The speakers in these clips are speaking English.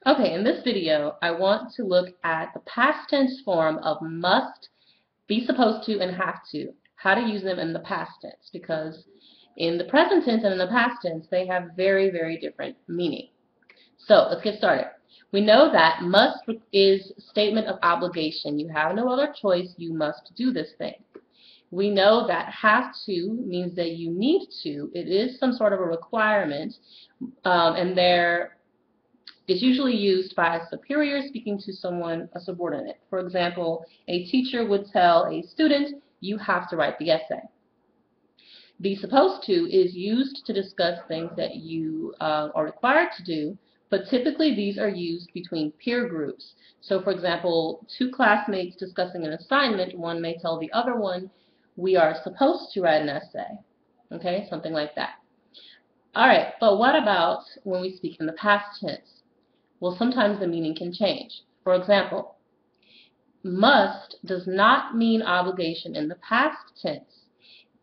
Okay, in this video, I want to look at the past tense form of must, be supposed to, and have to. How to use them in the past tense, because in the present tense and in the past tense, they have very, very different meaning. So let's get started. We know that must is statement of obligation. You have no other choice. You must do this thing. We know that have to means that you need to. It is some sort of a requirement, and there is usually used by a superior speaking to someone, a subordinate. For example, a teacher would tell a student, you have to write the essay. Be supposed to is used to discuss things that you are required to do, but typically these are used between peer groups. So for example, two classmates discussing an assignment, one may tell the other one, we are supposed to write an essay. Okay, something like that. All right, but what about when we speak in the past tense? Well, sometimes the meaning can change. For example, must does not mean obligation in the past tense.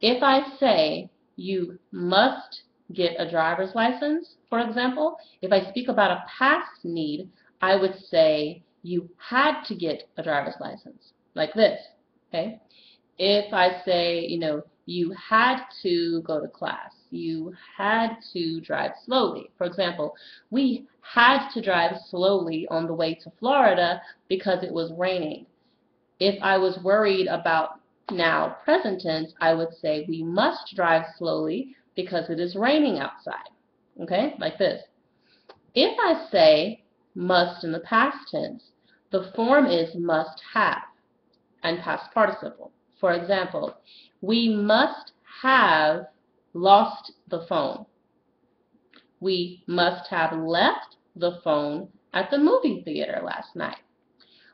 If I say you must get a driver's license, for example, if I speak about a past need, I would say you had to get a driver's license, like this, okay? If I say, you had to go to class, you had to drive slowly. For example, we had to drive slowly on the way to Florida because it was raining. If I was worried about now present tense, I would say we must drive slowly because it is raining outside. Okay, like this. If I say must in the past tense, the form is must have and past participle. For example, we must have lost the phone. We must have left the phone at the movie theater last night.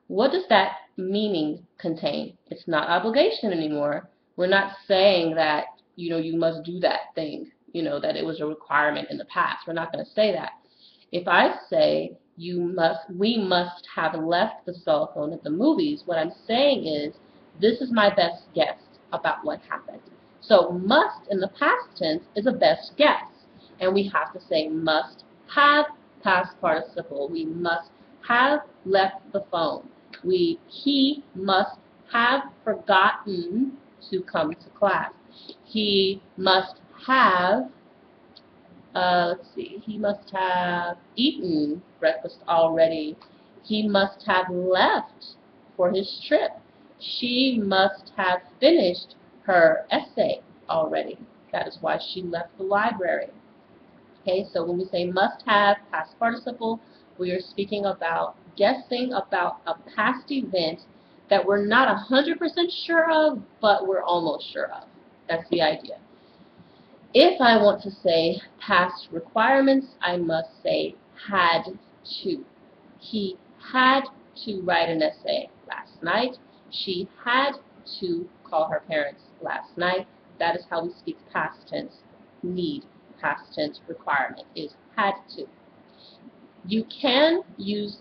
What does that meaning contain? It's not obligation anymore. We're not saying that, you must do that thing, that it was a requirement in the past. We're not going to say that. If I say we must have left the cell phone at the movies, what I'm saying is this is my best guess about what happened. So must in the past tense is a best guess, and we have to say must have past participle. We must have left the phone. He must have forgotten to come to class. He must have he must have eaten breakfast already. He must have left for his trip. She must have finished her essay already. That is why she left the library. Okay, so when we say must have, past participle, we are speaking about guessing about a past event that we're not 100% sure of, but we're almost sure of. That's the idea. If I want to say past requirements, I must say had to. He had to write an essay last night. She had to call her parents last night. That is how we speak past tense. Need, past tense requirement is had to. You can use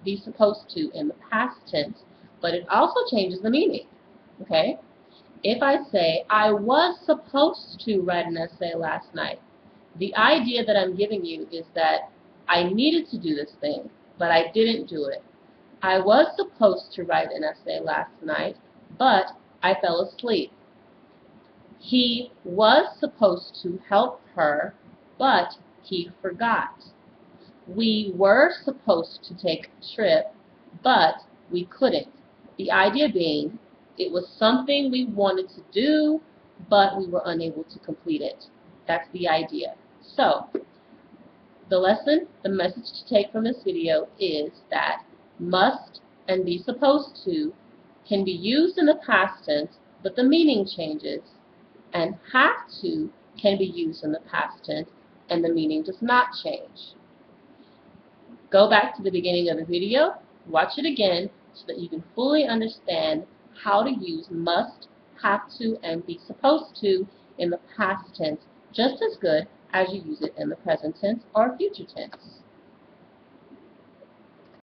be supposed to in the past tense, but it also changes the meaning. Okay? If I say, I was supposed to write an essay last night, the idea that I'm giving you is that I needed to do this thing, but I didn't do it. I was supposed to write an essay last night, but I fell asleep. He was supposed to help her, but he forgot. We were supposed to take a trip, but we couldn't. The idea being, it was something we wanted to do, but we were unable to complete it. That's the idea. So, the message to take from this video is that must and be supposed to can be used in the past tense, but the meaning changes, and have to can be used in the past tense, and the meaning does not change. Go back to the beginning of the video, watch it again, so that you can fully understand how to use must, have to, and be supposed to in the past tense just as good as you use it in the present tense or future tense.